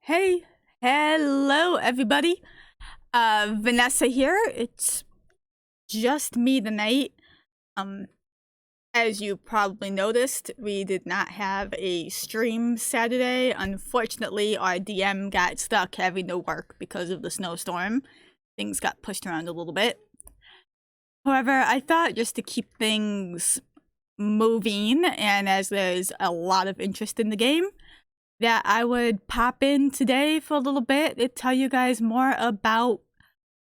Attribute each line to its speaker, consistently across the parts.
Speaker 1: Hey, hello everybody. Vanessa here. It's just me tonight. Um, as you probably noticed, we did not have a stream Saturday. Unfortunately, our DM got stuck having to work because of the snowstorm. Things got pushed around a little bit. However, I thought just to keep things moving, and as there's a lot of interest in the game, that I would pop in today for a little bit to tell you guys more about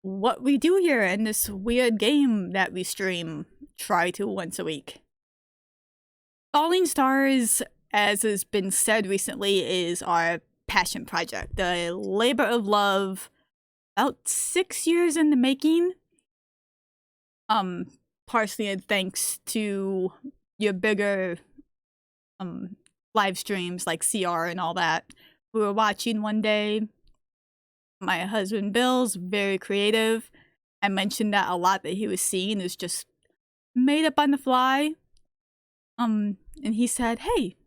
Speaker 1: what we do here in this weird game that we stream, try to once a week. Falling Stars, as has been said recently, is our passion project, a labor of love, about 6 years in the making. Partially thanks to your bigger live streams like CR and all that. We were watching one day. My husband Bill's very creative. I mentioned that a lot that he was seeing is just made up on the fly. And he said, "Hey,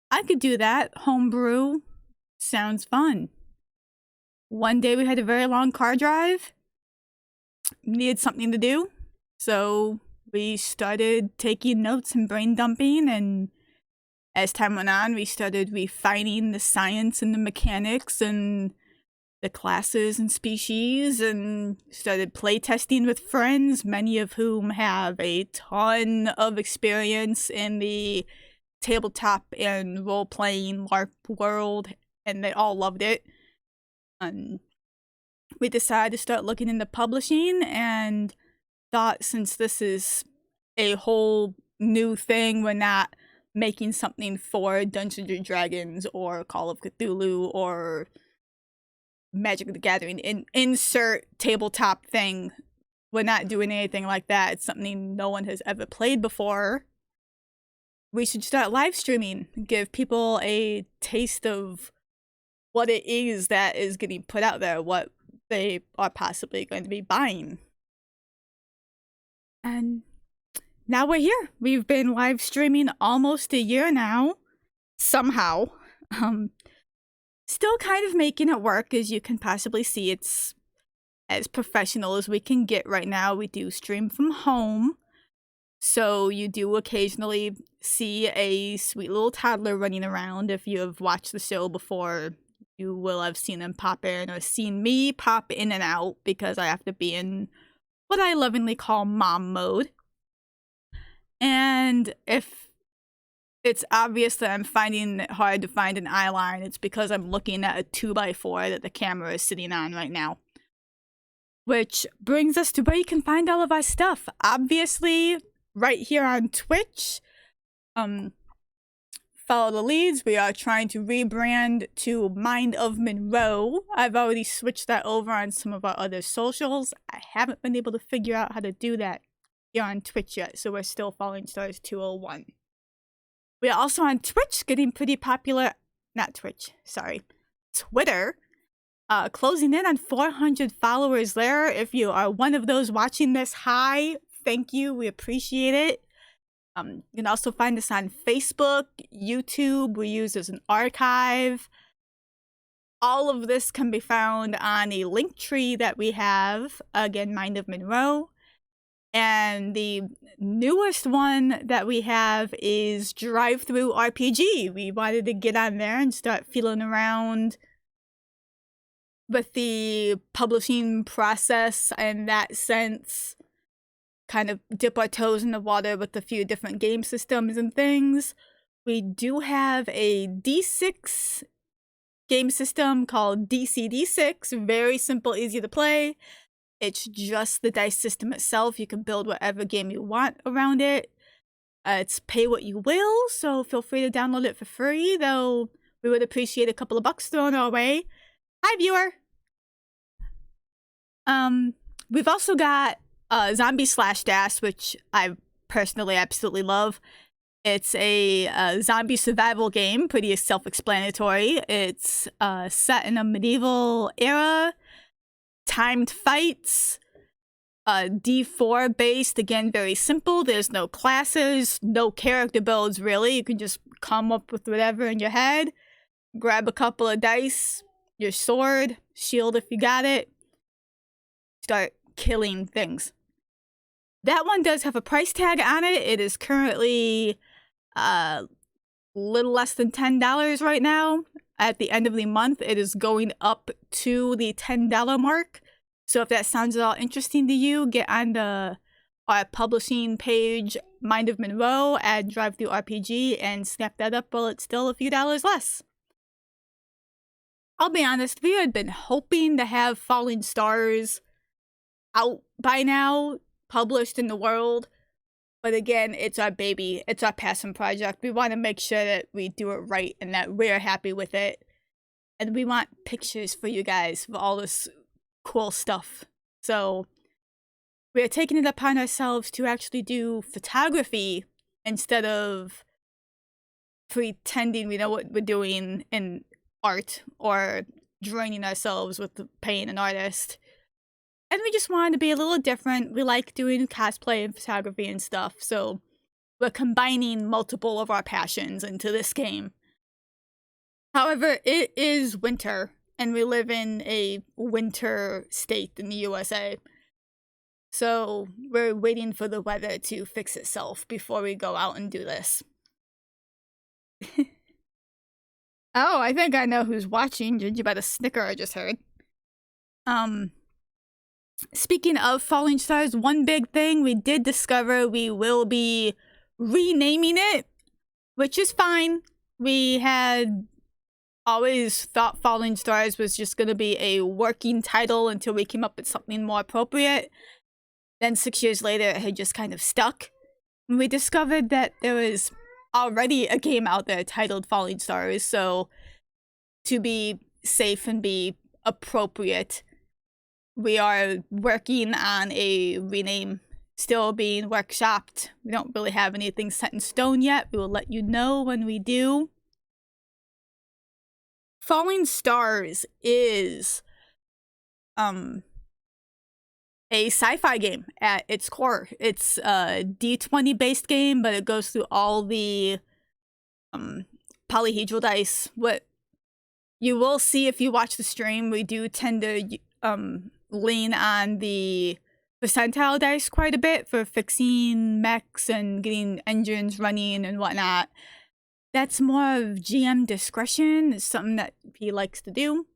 Speaker 1: I could do that. Homebrew sounds fun." One day we had a very long car drive. Needed something to do. So we started taking notes and brain dumping, and as time went on, we started refining the science and the mechanics and the classes and species, and started playtesting with friends, many of whom have a ton of experience in the tabletop and role-playing LARP world, and they all loved it. And we decided to start looking into publishing, and thought since this is a whole new thing, we're not making something for Dungeons and Dragons or Call of Cthulhu or Magic the Gathering, insert tabletop thing. We're not doing anything like that. It's something no one has ever played before. We should start live streaming, give people a taste of what it is that is getting put out there, what they are possibly going to be buying. And now we're here. We've been live streaming almost a year now, somehow. Still kind of making it work, as you can possibly see. It's as professional as we can get right now. We do stream from home, so you do occasionally see a sweet little toddler running around. If you have watched the show before, you will have seen him pop in, or seen me pop in and out, because I have to be in what I lovingly call mom mode. And if it's obvious that I'm finding it hard to find an eye line, it's because I'm looking at a 2x4 that the camera is sitting on right now. Which brings us to where you can find all of our stuff. Obviously, right here on Twitch. Follow the leads. We are trying to rebrand to Mind of Monroe. I've already switched that over on some of our other socials. I haven't been able to figure out how to do that here on Twitch yet, so we're still Falling Stars 201. We are also on Twitch, getting pretty popular. Not Twitch, sorry. Twitter. Closing in on 400 followers there. If you are one of those watching this, hi. Thank you. We appreciate it. You can also find us on Facebook, YouTube. We use as an archive. All of this can be found on a link tree that we have. Again, Mind of Monroe. And the newest one that we have is Drive-Thru RPG. We wanted to get on there and start feeling around with the publishing process in that sense. Kind of dip our toes in the water with a few different game systems and things. We do have a D6 game system called DCD6. Very simple, easy to play. It's just the dice system itself. You can build whatever game you want around it. It's pay what you will, so feel free to download it for free, though we would appreciate a couple of bucks thrown our way. Hi, viewer! We've also got Zombie Slash Dash, which I personally absolutely love. It's a zombie survival game, pretty self-explanatory. It's set in a medieval era, timed fights, D4 based, again, very simple. There's no classes, no character builds, really. You can just come up with whatever in your head. grab a couple of dice, your sword, shield if you got it, start killing things. That one does have a price tag on it. It is currently little less than $10 right now. At the end of the month, it is going up to the $10 mark. So if that sounds at all interesting to you, get on the publishing page, Mind of Monroe, add DriveThruRPG, and snap that up while it's still a few dollars less. I'll be honest, we had been hoping to have Falling Stars out by now, published in the world. But again, it's our baby. It's our passion project. We want to make sure that we do it right and that we're happy with it. And we want pictures for you guys of all this cool stuff. So we're taking it upon ourselves to actually do photography instead of pretending we know what we're doing in art or draining ourselves with paying an artist. And we just wanted to be a little different. We like doing cosplay and photography and stuff, so we're combining multiple of our passions into this game. However, it is winter, and we live in a winter state in the USA. So we're waiting for the weather to fix itself before we go out and do this. Oh, I think I know who's watching, judging by the snicker I just heard. Speaking of Falling Stars, one big thing we did discover, we will be renaming it, which is fine. We had always thought Falling Stars was just going to be a working title until we came up with something more appropriate. Then 6 years later, it had just kind of stuck. And we discovered that there was already a game out there titled Falling Stars, so to be safe and be appropriate, we are working on a rename, still being workshopped. We don't really have anything set in stone yet. We will let you know when we do. Falling Stars is a sci-fi game at its core. It's a D20 based game, but it goes through all the polyhedral dice. What you will see if you watch the stream, we do tend to lean on the percentile dice quite a bit for fixing mechs and getting engines running and whatnot. That's more of GM discretion. It's something that he likes to do.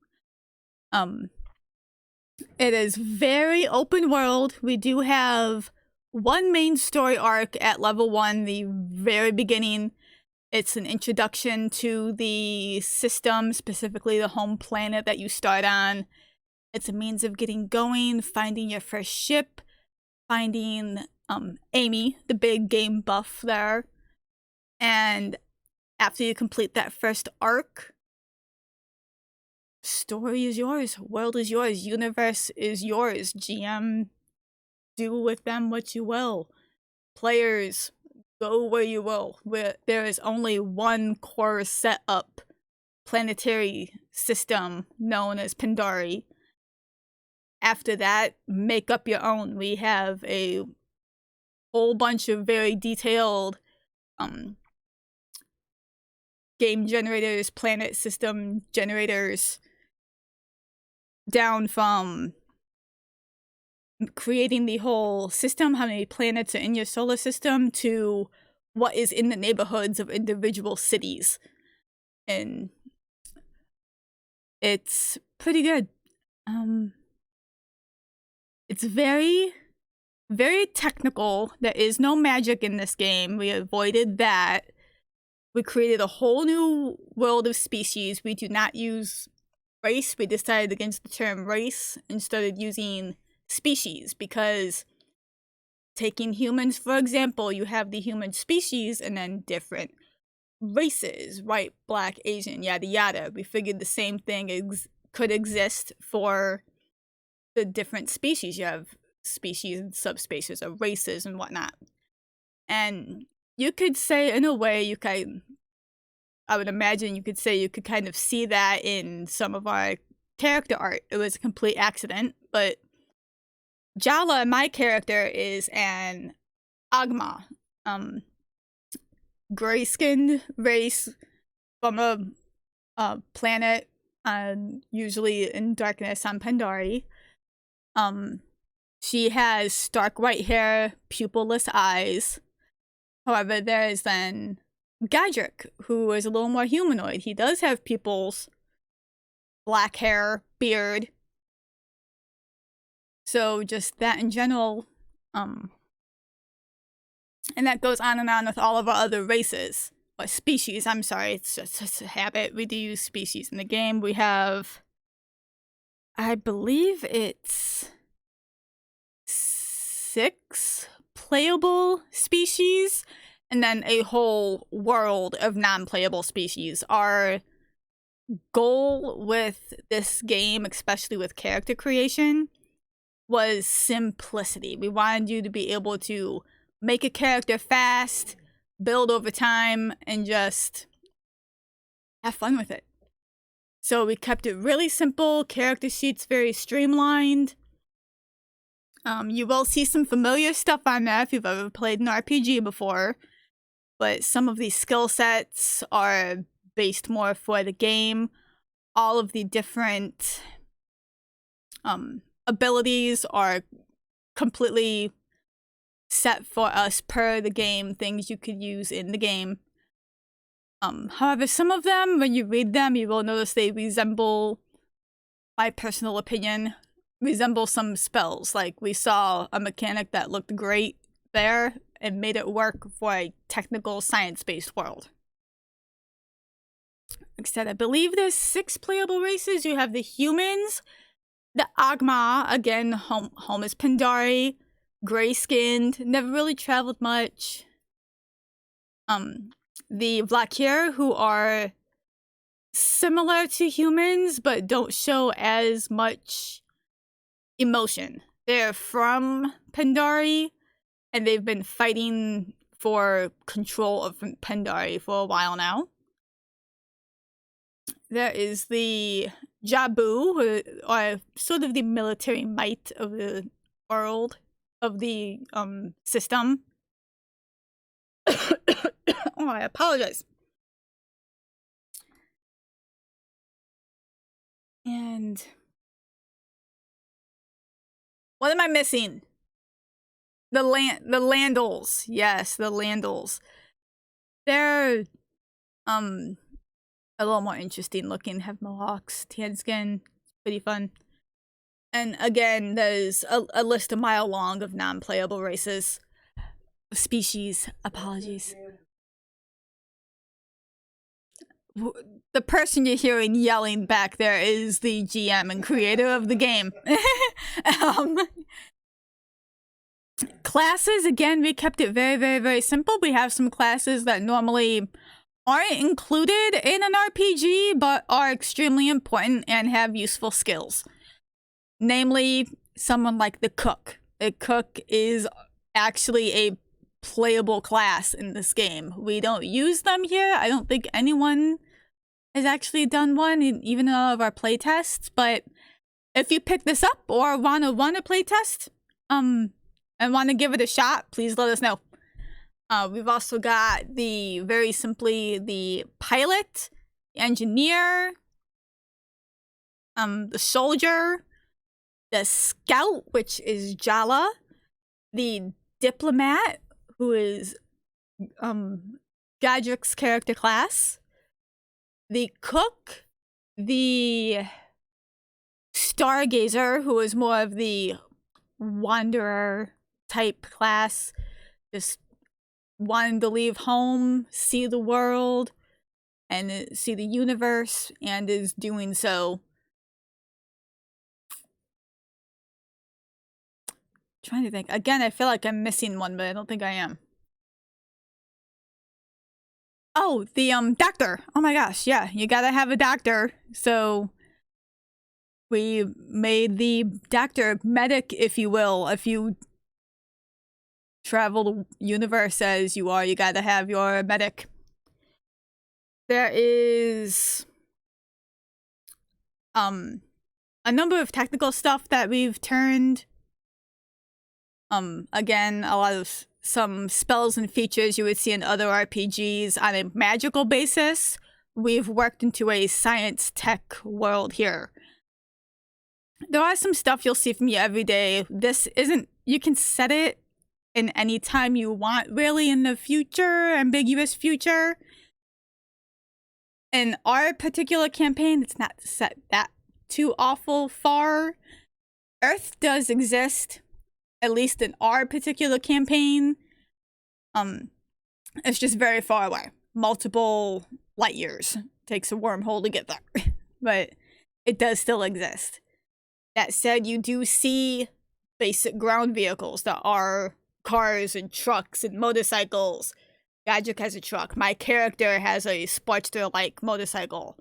Speaker 1: It is very open world. We do have one main story arc at level 1, the very beginning. It's an introduction to the system, specifically the home planet that you start on. It's a means of getting going, finding your first ship, finding Amy, the big game buff there. And after you complete that first arc, story is yours, world is yours, universe is yours. GM, do with them what you will. Players, go where you will. There is only one core setup planetary system known as Pandari. After that, make up your own. We have a whole bunch of very detailed game generators, planet system generators, down from creating the whole system, how many planets are in your solar system, to what is in the neighborhoods of individual cities. And it's pretty good. It's very, very technical. There is no magic in this game. We avoided that. We created a whole new world of species. We do not use race. We decided against the term race and started using species, because taking humans, for example, you have the human species and then different races, white, black, Asian, yada yada. We figured the same thing could exist for the different species. You have species and subspecies of races and whatnot. And you could say, in a way, I would imagine you could say you could kind of see that in some of our character art. It was a complete accident, but Jala, my character, is an Agma, gray-skinned race from a planet, usually in darkness on Pandari. She has dark white hair, pupilless eyes. However, there is then Gadrick, who is a little more humanoid. He does have pupils, black hair, beard. So just that in general, and that goes on and on with all of our other races. Or species, I'm sorry, it's just a habit. We do use species in the game. We have, I believe it's 6 playable species, and then a whole world of non-playable species. Our goal with this game, especially with character creation, was simplicity. We wanted you to be able to make a character fast, build over time, and just have fun with it. So we kept it really simple, character sheets very streamlined. You will see some familiar stuff on there if you've ever played an RPG before, but some of these skill sets are based more for the game. All of the different abilities are completely set for us per the game, things you could use in the game. However, some of them, when you read them, you will notice they resemble, my personal opinion, resemble some spells. Like, we saw a mechanic that looked great there and made it work for a technical, science-based world. Like I said, I believe there's 6 playable races. You have the humans, the Agma, again, home is Pandari, gray-skinned, never really traveled much. The Vlakir, who are similar to humans, but don't show as much emotion. They're from Pandari, and they've been fighting for control of Pandari for a while now. There is the Jabu, who are sort of the military might of the world, of the system. Oh, I apologize. And what am I missing? The Landals. Yes, the Landals. They're a little more interesting looking, have mohawks, tan skin, pretty fun. And again, there's a list a mile long of non-playable races. Species, apologies. The person you're hearing yelling back there is the GM and creator of the game. Classes, again, we kept it very, very, very simple. We have some classes that normally aren't included in an RPG, but are extremely important and have useful skills. Namely, someone like the cook. The cook is actually a playable class in this game. We don't use them here. I don't think anyone has actually done one, even in all of our playtests. But if you pick this up or want to run a playtest, and want to give it a shot, please let us know. We've also got very simply, the pilot, the engineer, the soldier, the scout, which is Jala, the diplomat, who is Gadrick's character class, the cook, the stargazer, who is more of the wanderer type class, just wanting to leave home, see the world, and see the universe, and is doing so. Trying to think. Again, I feel like I'm missing one, but I don't think I am. Oh, the doctor. Oh my gosh, yeah, you gotta have a doctor. So we made the doctor medic, if you will. If you travel the universe as you are, you gotta have your medic. There is a number of technical stuff that we've turned. Again, a lot of some spells and features you would see in other RPGs on a magical basis we've worked into a science tech world here. There are some stuff you'll see from me every day. This isn't, you can set it in any time you want, really, in the future, ambiguous future. In our particular campaign, it's not set that too awful far. Earth does exist, at least in our particular campaign. It's just very far away. Multiple light years. Takes a wormhole to get there. But it does still exist. That said, you do see basic ground vehicles that are cars and trucks and motorcycles. Gadget has a truck. My character has a Sportster-like motorcycle.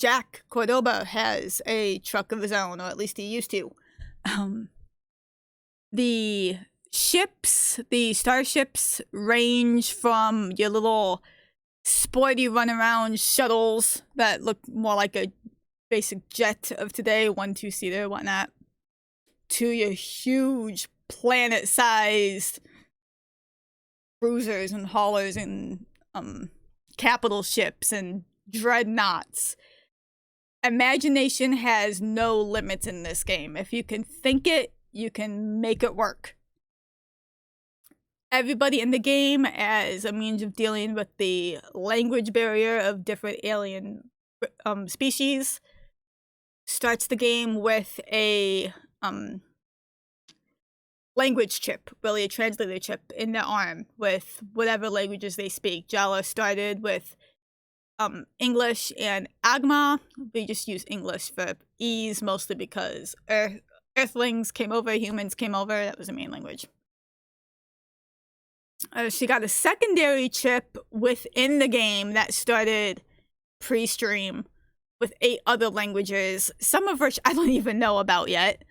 Speaker 1: Jack Cordoba has a truck of his own, or at least he used to. The ships, the starships, range from your little sporty run-around shuttles that look more like a basic jet of today, 1-2-seater, whatnot, to your huge planet-sized cruisers and haulers and capital ships and dreadnoughts. Imagination has no limits in this game. If you can think it, you can make it work. Everybody in the game, as a means of dealing with the language barrier of different alien species, starts the game with a language chip, really a translator chip in their arm with whatever languages they speak. Jala started with English and Agma. We just use English for ease, mostly because Earthlings came over, humans came over. That was the main language. She got a secondary chip within the game that started pre-stream with 8 other languages, some of which I don't even know about yet.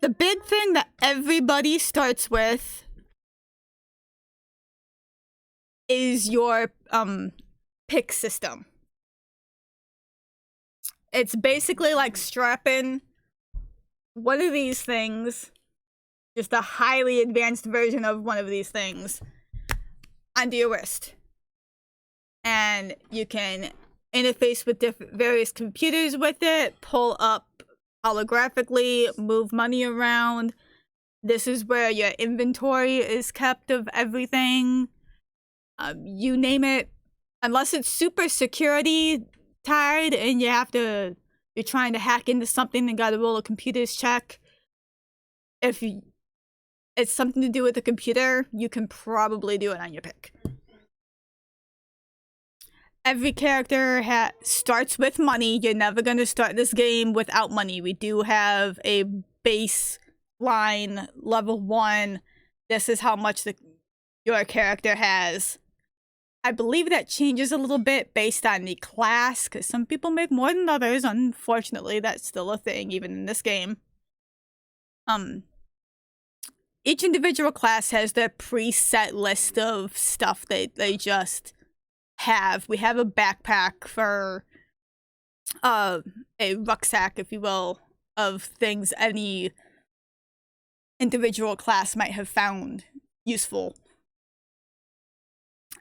Speaker 1: The big thing that everybody starts with is your pick system. It's basically like strapping one of these things, just a highly advanced version of one of these things, onto your wrist. And you can interface with various computers with it, pull up holographically, move money around. This is where your inventory is kept of everything. You name it. Unless it's super security tied and you're trying to hack into something and gotta roll a computer's check. If it's something to do with the computer, you can probably do it on your pick. Every character starts with money. You're never going to start this game without money. We do have a baseline level 1. This is how much your character has. I believe that changes a little bit based on the class, because some people make more than others. Unfortunately, that's still a thing, even in this game. Each individual class has their preset list of stuff they just have. We have a backpack for a rucksack, if you will, of things any individual class might have found useful.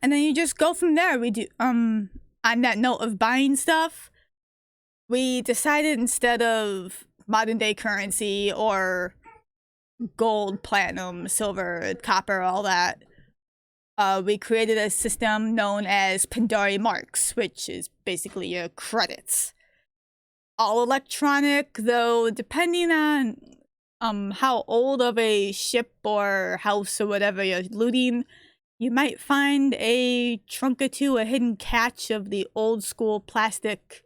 Speaker 1: And then you just go from there. We do on that note of buying stuff, we decided instead of modern day currency or gold, platinum, silver, copper, all that, we created a system known as Pandari Marks, which is basically your credits. All electronic, though, depending on how old of a ship or house or whatever you're looting, you might find a trunk or two, a hidden catch of the old school plastic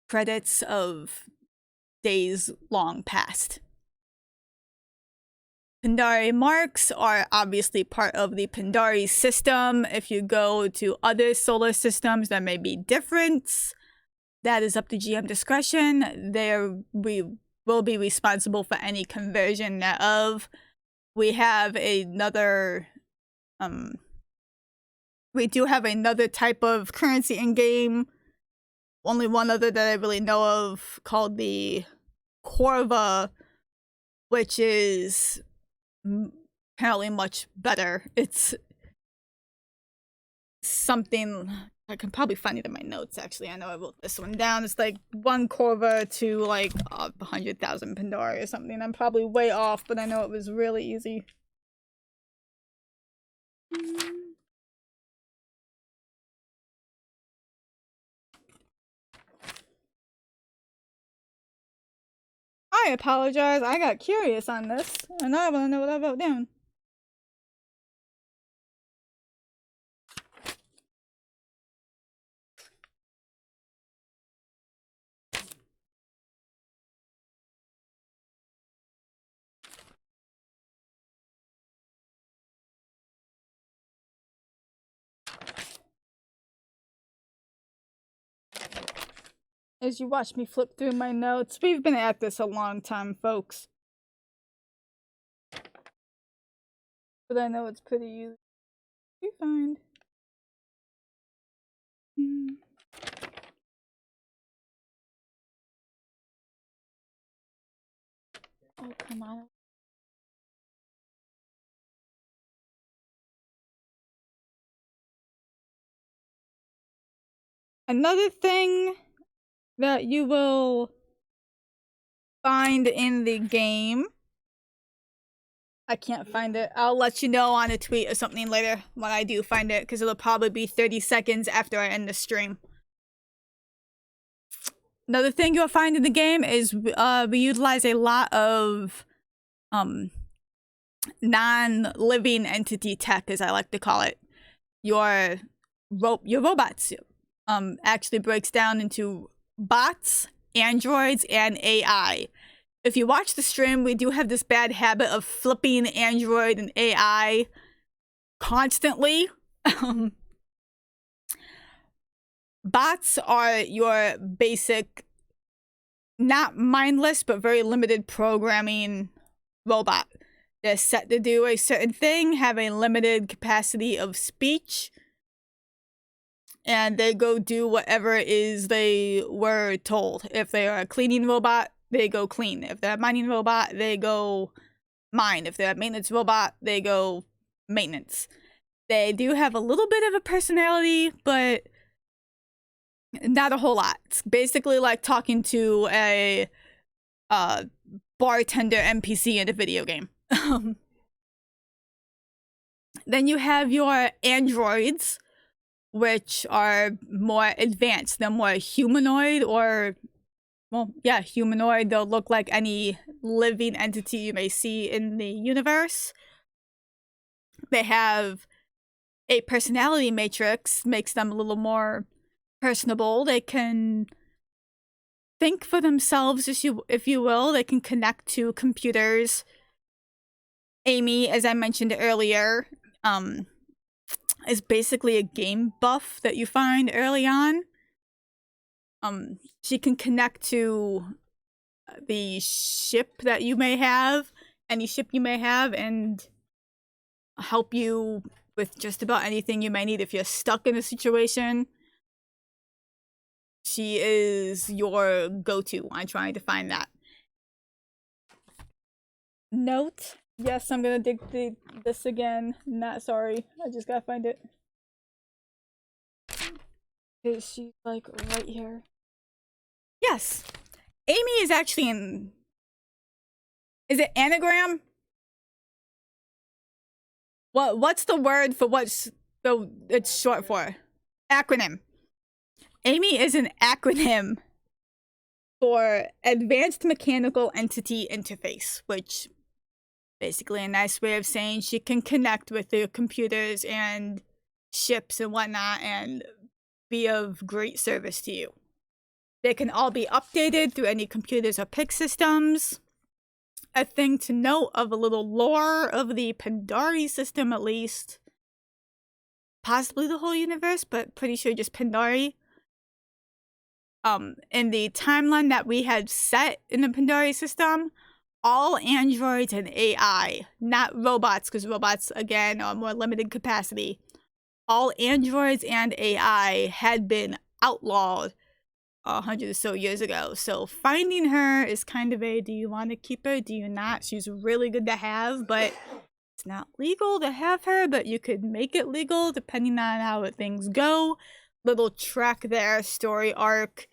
Speaker 1: credits of days long past. Pandari Marks are obviously part of the Pandari system. If you go to other solar systems, there may be difference. That is up to GM discretion. We will be responsible for any conversion thereof. We have another... we do have another type of currency in-game. Only one other that I really know of, called the Corva which is apparently much better. It's something I can probably find it in my notes. Actually, I know I wrote this one down. It's like 1 Corva to like 100,000 Pandora or something. I'm probably way off, but I know it was really easy. I apologize. I got curious on this, and I want to know what I wrote down. As you watch me flip through my notes, we've been at this a long time, folks. But I know it's pretty easy to find. Oh, come on. Another thing that you will find in the game, I can't find it. I'll let you know on a tweet or something later when I do find it, because it'll probably be 30 seconds after I end the stream. Another thing you'll find in the game is we utilize a lot of non-living entity tech, as I like to call it. Your robots actually breaks down into bots, androids, and AI. If you watch the stream, we do have this bad habit of flipping android and AI constantly. Bots are your basic, not mindless, but very limited programming robot. They're set to do a certain thing, have a limited capacity of speech, and they go do whatever it is they were told. If they are a cleaning robot, they go clean. If they're a mining robot, they go mine. If they're a maintenance robot, they go maintenance. They do have a little bit of a personality, but not a whole lot. It's basically like talking to a bartender NPC in a video game. Then you have your androids, which are more advanced. They're more humanoid, or, well, yeah, humanoid. They'll look like any living entity you may see in the universe. They have a personality matrix, makes them a little more personable. They can think for themselves, if you will. They can connect to computers. Amy, as I mentioned earlier, is basically a game buff that you find early on. She can connect to the ship that you may have, any ship you may have, and help you with just about anything you may need. If you're stuck in a situation, she is your go-to on trying to find that. Note. Yes, I'm gonna dig this again. Not sorry. I just gotta find it. She's like right here. Yes. Amy is actually in... Is it anagram? What's the word for what's it's short for? Acronym. Amy is an acronym for Advanced Mechanical Entity Interface, which basically a nice way of saying she can connect with the computers and ships and whatnot and be of great service to you. They can all be updated through any computers or PIC systems. A thing to note of a little lore of the Pandari system, at least. Possibly the whole universe, but pretty sure just Pandari. In the timeline that we had set in the Pandari system, all androids and AI, not robots, because robots, again, are more limited capacity. All androids and AI had been outlawed 100 or so years ago. So finding her is kind of a, do you want to keep her? Do you not? She's really good to have, but it's not legal to have her, but you could make it legal depending on how things go. Little track there, story arc.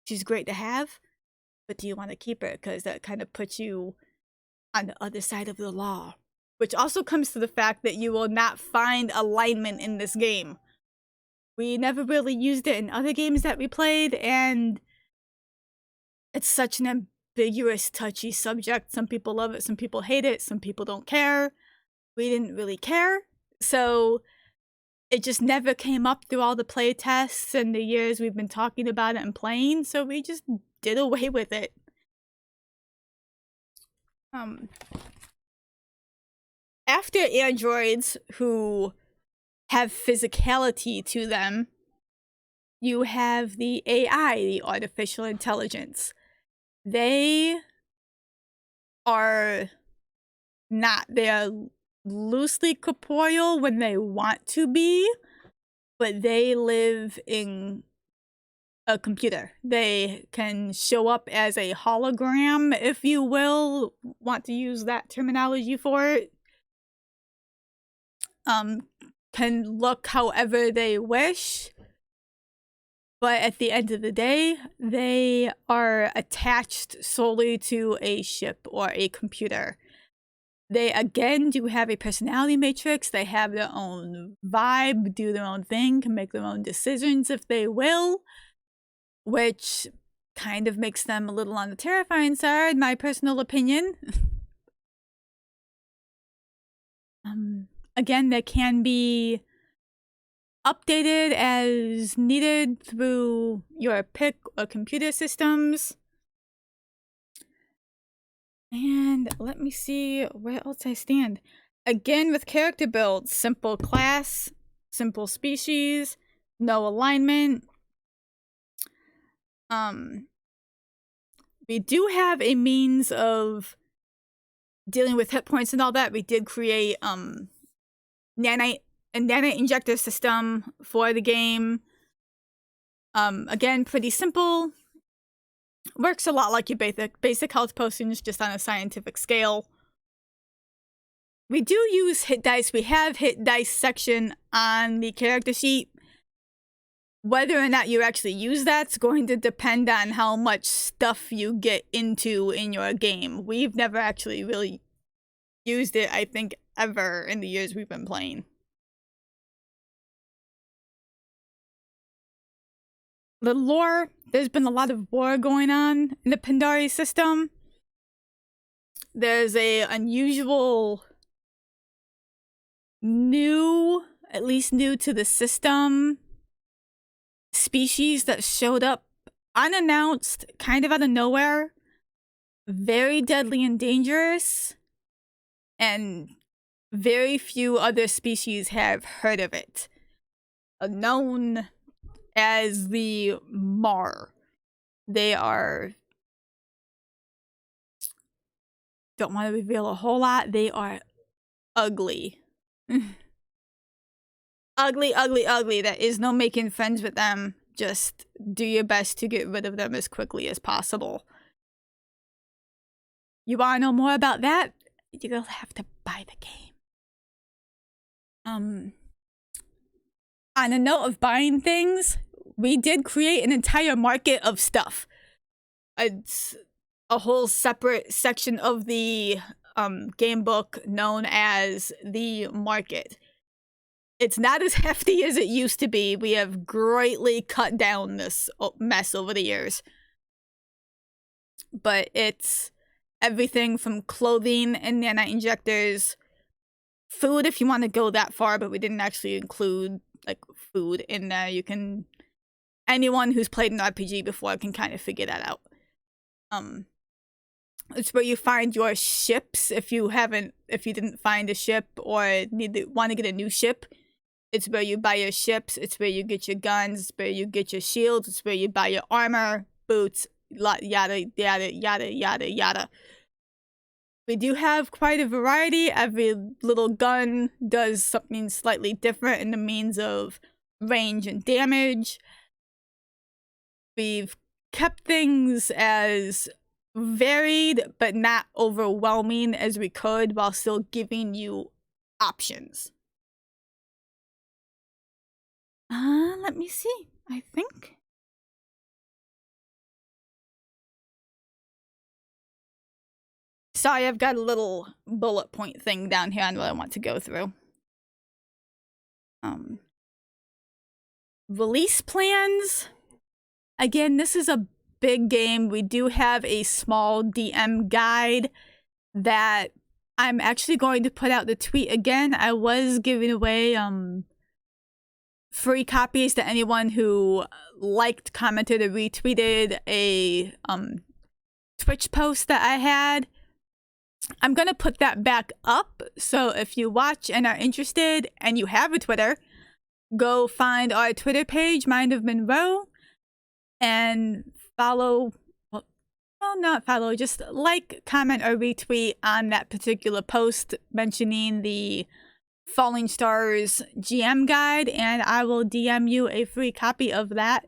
Speaker 1: She's great to have, but do you want to keep her? Because that kind of puts you on the other side of the law. Which also comes to the fact that you will not find alignment in this game. We never really used it in other games that we played, and it's such an ambiguous, touchy subject. Some people love it, some people hate it, some people don't care. We didn't really care, so it just never came up through all the play tests and the years we've been talking about it and playing, so we just did away with it. After androids who have physicality to them, you have the AI, the artificial intelligence. They are not. They are loosely corporeal when they want to be, but they live in a computer. They can show up as a hologram, if you will, want to use that terminology for it. Can look however they wish, but at the end of the day, they are attached solely to a ship or a computer. They, again, do have a personality matrix. They have their own vibe, do their own thing, can make their own decisions if they will, which kind of makes them a little on the terrifying side, my personal opinion. Again, they can be updated as needed through your pick or computer systems. And let me see where else I stand. Again, with character builds, simple class, simple species, no alignment. We do have a means of dealing with hit points and all that. We did create nanite injector system for the game. Again, pretty simple. Works a lot like your basic health potions, just on a scientific scale. We do use hit dice. We have hit dice section on the character sheet. Whether or not you actually use that's going to depend on how much stuff you get into in your game. We've never actually really used it, I think, ever in the years we've been playing. The lore, there's been a lot of war going on in the Pandari system. There's a unusual, at least new to the system, species that showed up unannounced, kind of out of nowhere. Very deadly and dangerous. And very few other species have heard of it. Known as the Mar. They are... Don't want to reveal a whole lot. They are ugly. Ugly, ugly, ugly. There is no making friends with them. Just do your best to get rid of them as quickly as possible. You want to know more about that? You'll have to buy the game. On a note of buying things, we did create an entire market of stuff. It's a whole separate section of the game book known as the market. It's not as hefty as it used to be. We have greatly cut down this mess over the years. But it's everything from clothing and nanite injectors, food if you want to go that far, but we didn't actually include like food in there. You can, anyone who's played an RPG before can kind of figure that out. It's where you find your ships if you didn't find a ship or want to get a new ship. It's where you buy your ships, it's where you get your guns, it's where you get your shields, it's where you buy your armor, boots, yada, yada, yada, yada, yada. We do have quite a variety. Every little gun does something slightly different in the means of range and damage. We've kept things as varied but not overwhelming as we could while still giving you options. Let me see. I think. Sorry, I've got a little bullet point thing down here on what I want to go through. Release plans. Again, this is a big game. We do have a small DM guide that I'm actually going to put out the tweet again. I was giving away free copies to anyone who liked, commented, or retweeted a Twitch post that I had. I'm going to put that back up, so if you watch and are interested and you have a Twitter, go find our Twitter page, Mind of Monroe, and follow, well, not follow, just like, comment, or retweet on that particular post mentioning the Falling Stars GM guide, and I will DM you a free copy of that.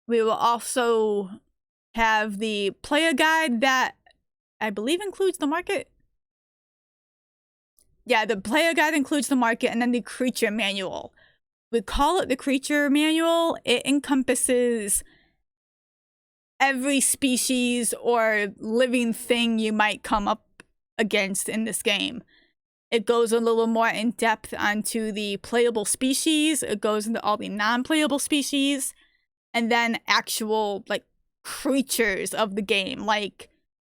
Speaker 1: We will also have the player guide that I believe includes the market. Yeah, the player guide includes the market, and then the creature manual. We call it the creature manual. It encompasses every species or living thing you might come up against in this game. It goes a little more in depth onto the playable species. It goes into all the non-playable species, and then actual like creatures of the game, like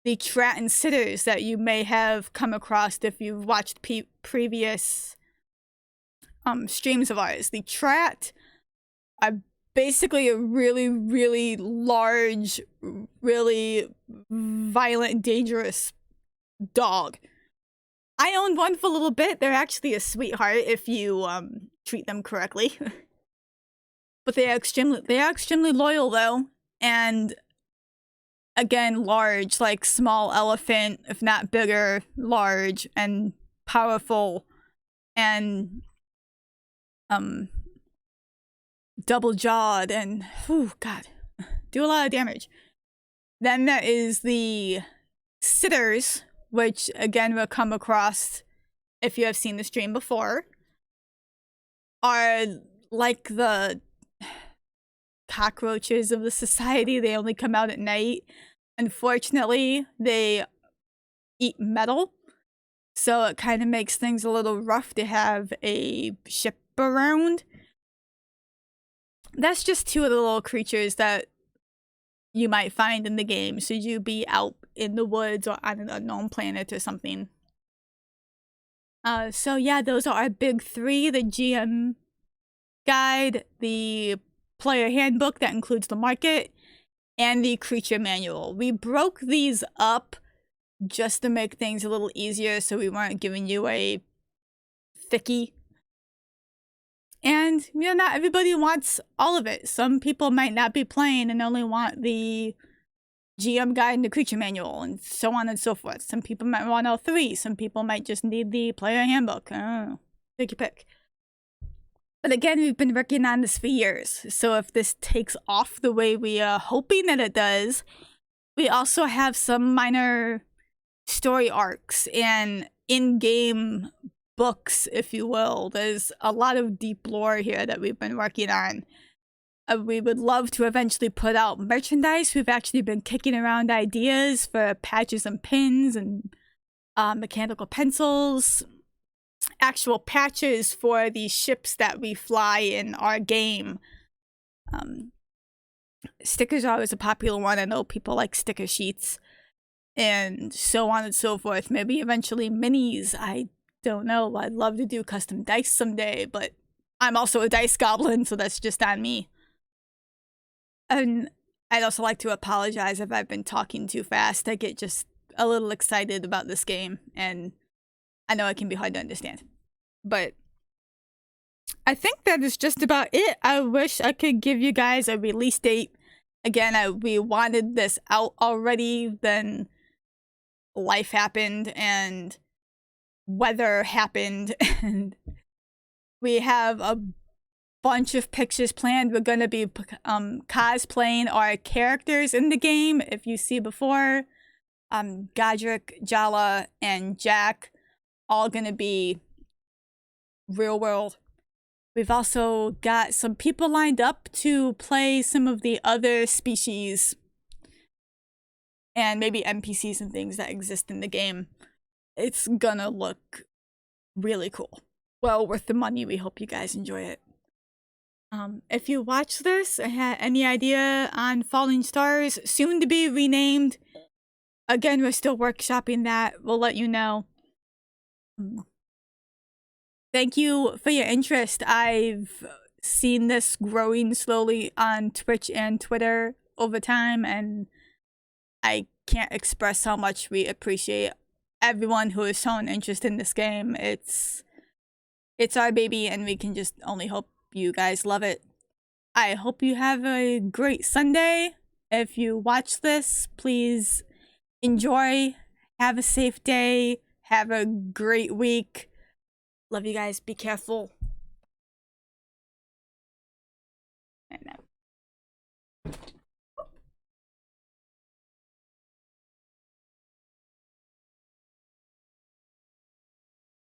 Speaker 1: the Trat and Sitters that you may have come across if you've watched previous streams of ours. The Trat are basically a really, really large, really violent, dangerous dog. I owned one for a little bit. They're actually a sweetheart if you treat them correctly. But they are extremely loyal though, and again, large, like small elephant, if not bigger, large and powerful, and double-jawed, and god, do a lot of damage. Then there is the Sitters, which again we'll come across if you have seen the stream before, are like the cockroaches of the society. They only come out at night. Unfortunately, they eat metal, so it kind of makes things a little rough to have a ship around. That's just two of the little creatures that you might find in the game should you be out in the woods or on an unknown planet or something. So yeah, those are our big three: the GM guide, the player handbook that includes the market, and the creature manual. We broke these up just to make things a little easier so we weren't giving you a thickie. And, you know, not everybody wants all of it. Some people might not be playing and only want the GM guide and the creature manual, and so on and so forth. Some people might want all three. Some people might just need the player handbook. I don't know. Take your pick. But again, we've been working on this for years. So if this takes off the way we are hoping that it does, we also have some minor story arcs and in-game books, if you will. There's a lot of deep lore here that we've been working on. We would love to eventually put out merchandise. We've actually been kicking around ideas for patches and pins and mechanical pencils, actual patches for the ships that we fly in our game. Stickers are always a popular one. I know people like sticker sheets and so on and so forth. Maybe eventually minis. I don't know. I'd love to do custom dice someday, but I'm also a dice goblin, so that's just on me. And I'd also like to apologize if I've been talking too fast. I get just a little excited about this game, and I know it can be hard to understand. But I think that is just about it. I wish I could give you guys a release date. Again, we wanted this out already, then life happened and weather happened, and we have a bunch of pictures planned. We're gonna be cosplaying our characters in the game. If you see before, Godric, Jala, and Jack, all gonna be real world. We've also got some people lined up to play some of the other species and maybe NPCs and things that exist in the game. It's gonna look really cool. Well worth the money. We hope you guys enjoy it. If you watch this and had any idea on Falling Stars, soon to be renamed. Again, we're still workshopping that. We'll let you know. Thank you for your interest. I've seen this growing slowly on Twitch and Twitter over time, and I can't express how much we appreciate everyone who has shown interest in this game. It's our baby, and we can just only hope you guys love it. I hope you have a great Sunday. If you watch this, please enjoy. Have a safe day. Have a great week. Love you guys. Be careful.